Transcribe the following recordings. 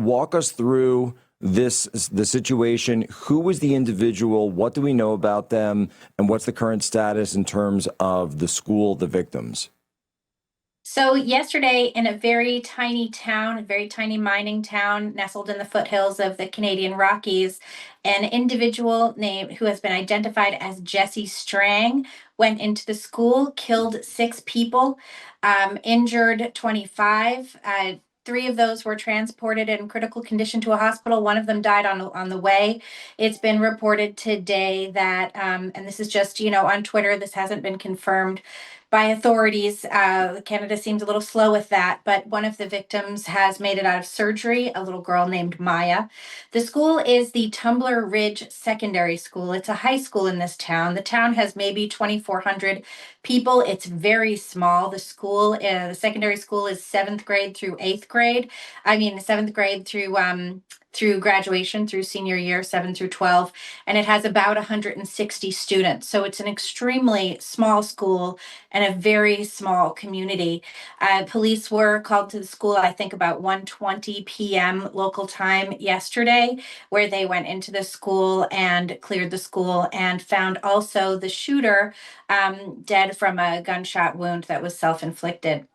walk us through the situation. Who was the individual? What do we know about them? And what's the current status in terms of the school, the victims? So yesterday, in a very tiny town, a very tiny mining town nestled in the foothills of the Canadian Rockies, an individual named who has been identified as Jesse Strang went into the school, killed 6 people, injured 25. Three of those were transported in critical condition to a hospital. One of them died on the way. It's been reported today that, and this is just, on Twitter, this hasn't been confirmed by authorities. Canada seems a little slow with that, but one of the victims has made it out of surgery, a little girl named Maya. The school is the Tumbler Ridge Secondary School. It's a high school in this town. The town has maybe 2,400 people. It's very small. The secondary school is 7th grade through 8th grade. I mean, 7th grade through graduation, through senior year, 7 through 12, and it has about 160 students. So it's an extremely small school and a very small community. Police were called to the school, I think, about 1:20 p.m. local time yesterday, where they went into the school and cleared the school and found also the shooter dead from a gunshot wound that was self-inflicted.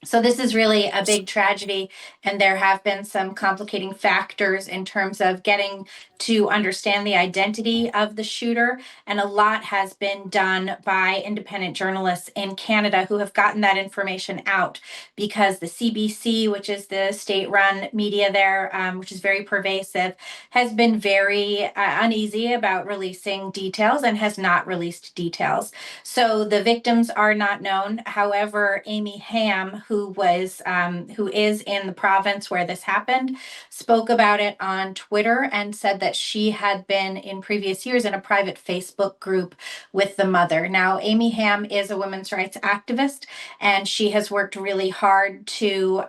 So this is really a big tragedy, and there have been some complicating factors in terms of getting to understand the identity of the shooter, and a lot has been done by independent journalists in Canada who have gotten that information out, because the CBC, which is the state-run media there, which is very pervasive, has been very uneasy about releasing details and has not released details. So the victims are not known. However, Amy Ham, who is in the province where this happened, spoke about it on Twitter and said that she had been in previous years in a private Facebook group with the mother. Now, Amy Ham is a women's rights activist, and she has worked really hard to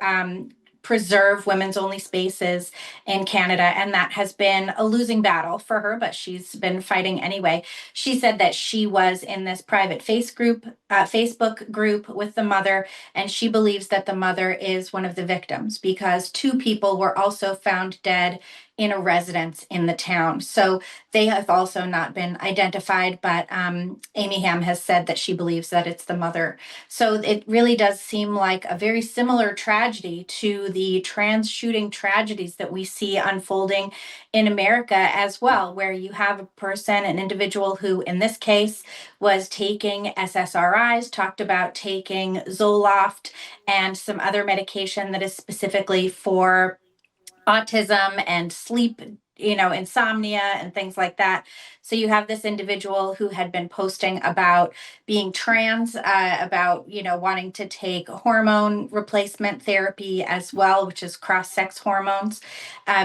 preserve women's only spaces in Canada, and that has been a losing battle for her, but she's been fighting anyway. She said that she was in this private Facebook group with the mother, and she believes that the mother is one of the victims because 2 people were also found dead in a residence in the town. So they have also not been identified, but Amy Ham has said that she believes that it's the mother. So it really does seem like a very similar tragedy to the trans shooting tragedies that we see unfolding in America as well, where you have a person, an individual who in this case was taking SSRIs, talked about taking Zoloft and some other medication that is specifically for autism and sleep, insomnia and things like that. So you have this individual who had been posting about being trans, about, wanting to take hormone replacement therapy as well, which is cross-sex hormones.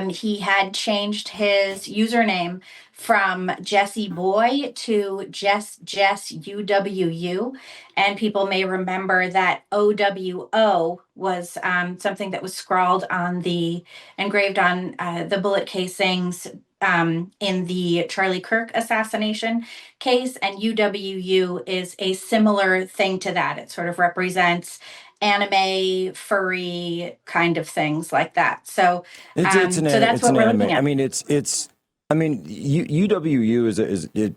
He had changed his username from Jesse Boy to Jess UWU. And people may remember that OWO was something that was engraved on the bullet casings in the Charlie Kirk assassination case. And UWU is a similar thing to that. It sort of represents anime, furry kind of things like that. So, It's so that's what an we're anime. looking I at. mean, UWU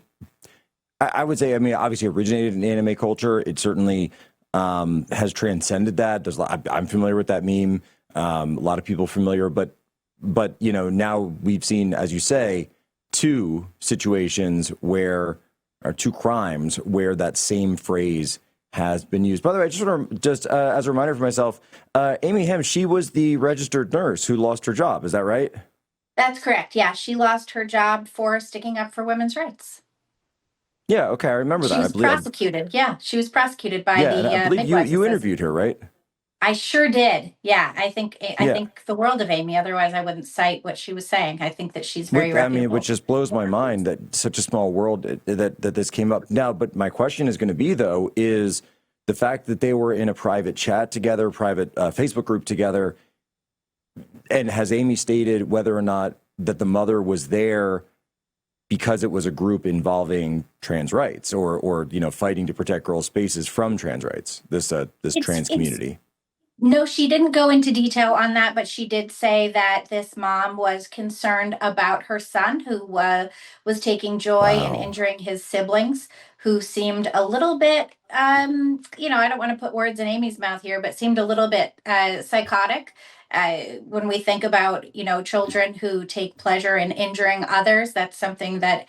I would say, obviously originated in anime culture. It certainly has transcended that. I'm familiar with that meme. A lot of people familiar, but now we've seen, as you say, 2 situations or 2 crimes where that same phrase has been used. By the way, just as a reminder for myself, Amy Ham, she was the registered nurse who lost her job. Is that right? That's correct. Yeah, she lost her job for sticking up for women's rights. Yeah. Okay. I remember She that. I was believe. prosecuted. Yeah, she was prosecuted by Yeah, and I the believe midwives you association. interviewed her, right? I sure did. Yeah, I Yeah. think the world of Amy. Otherwise, I wouldn't cite what she was saying. I think that she's very Which reputable. just blows my mind that such a small world that this came up now. But my question is going to be, though, is the fact that they were in a private chat together, private Facebook group together, and has Amy stated whether or not that the mother was there because it was a group involving trans rights or fighting to protect girls' spaces from trans rights, this It's trans it's community? No, she didn't go into detail on that, but she did say that this mom was concerned about her son who was taking joy in Wow. injuring his siblings, who seemed a little bit, I don't want to put words in Amy's mouth here, but seemed a little bit psychotic. When we think about, children who take pleasure in injuring others, that's something that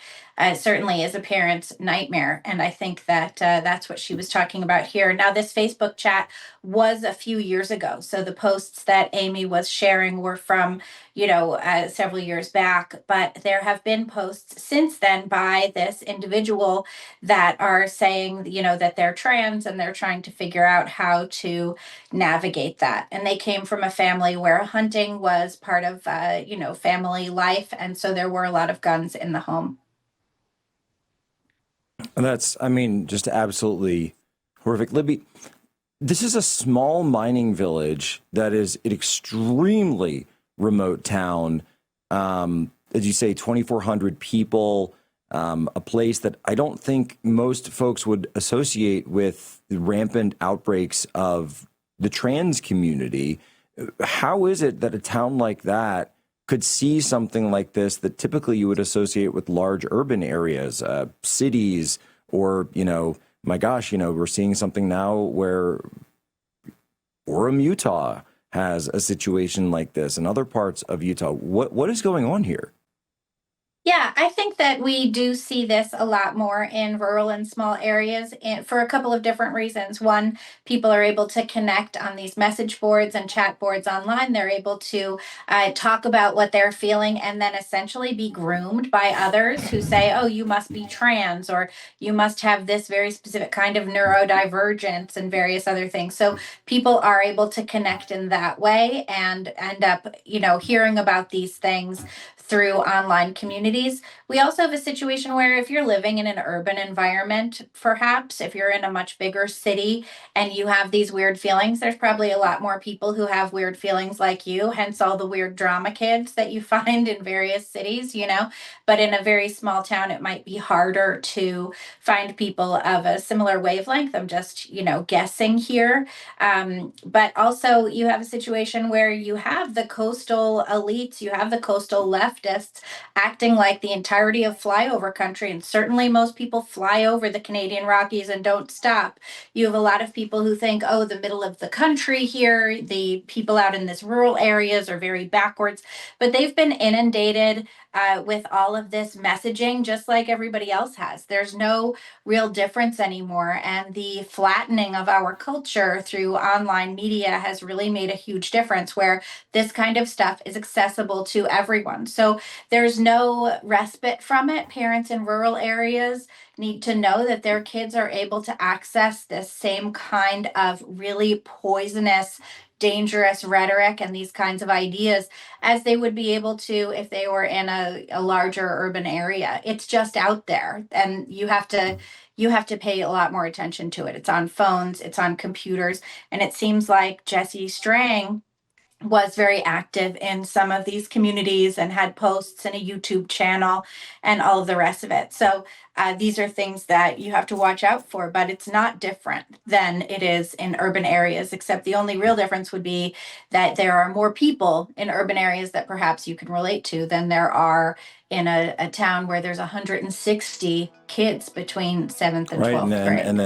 certainly is a parent's nightmare. And I think that that's what she was talking about here. Now, this Facebook chat was a few years ago. So the posts that Amy was sharing were from, several years back. But there have been posts since then by this individual that are saying, that they're trans and they're trying to figure out how to navigate that. And they came from a family where hunting was part of, family life. And so there were a lot of guns in the home. And that's, I mean, just absolutely horrific. Libby, this is a small mining village that is an extremely remote town. As you say, 2,400 people, a place that I don't think most folks would associate with rampant outbreaks of the trans community. How is it that a town like that could see something like this that typically you would associate with large urban areas, cities, or, my gosh, we're seeing something now where Orem, Utah has a situation like this and other parts of Utah. What is going on here? Yeah, I think that we do see this a lot more in rural and small areas for a couple of different reasons. One, people are able to connect on these message boards and chat boards online. They're able to talk about what they're feeling and then essentially be groomed by others who say, oh, you must be trans or you must have this very specific kind of neurodivergence and various other things. So people are able to connect in that way and end up, hearing about these things through online communities. We also have a situation where if you're living in an urban environment, perhaps if you're in a much bigger city and you have these weird feelings, there's probably a lot more people who have weird feelings like you, hence all the weird drama kids that you find in various cities, But in a very small town, it might be harder to find people of a similar wavelength. I'm just, guessing here. But also, you have a situation where you have the coastal elites, you have the coastal leftists acting like the entirety of flyover country. And certainly, most people fly over the Canadian Rockies and don't stop. You have a lot of people who think, oh, the middle of the country here, the people out in this rural areas are very backwards. But they've been inundated with all of this messaging, just like everybody else has. There's no real difference anymore. And the flattening of our culture through online media has really made a huge difference where this kind of stuff is accessible to everyone. So there's no respite from it. Parents in rural areas need to know that their kids are able to access this same kind of really poisonous, dangerous rhetoric and these kinds of ideas as they would be able to if they were in a larger urban area. It's just out there and you have to pay a lot more attention to it. It's on phones, it's on computers, and it seems like Jesse Strang was very active in some of these communities and had posts and a YouTube channel and all of the rest of it. So these are things that you have to watch out for, but it's not different than it is in urban areas, except the only real difference would be that there are more people in urban areas that perhaps you can relate to than there are in a town where there's 160 kids between 7th and Right. 12th grade. And then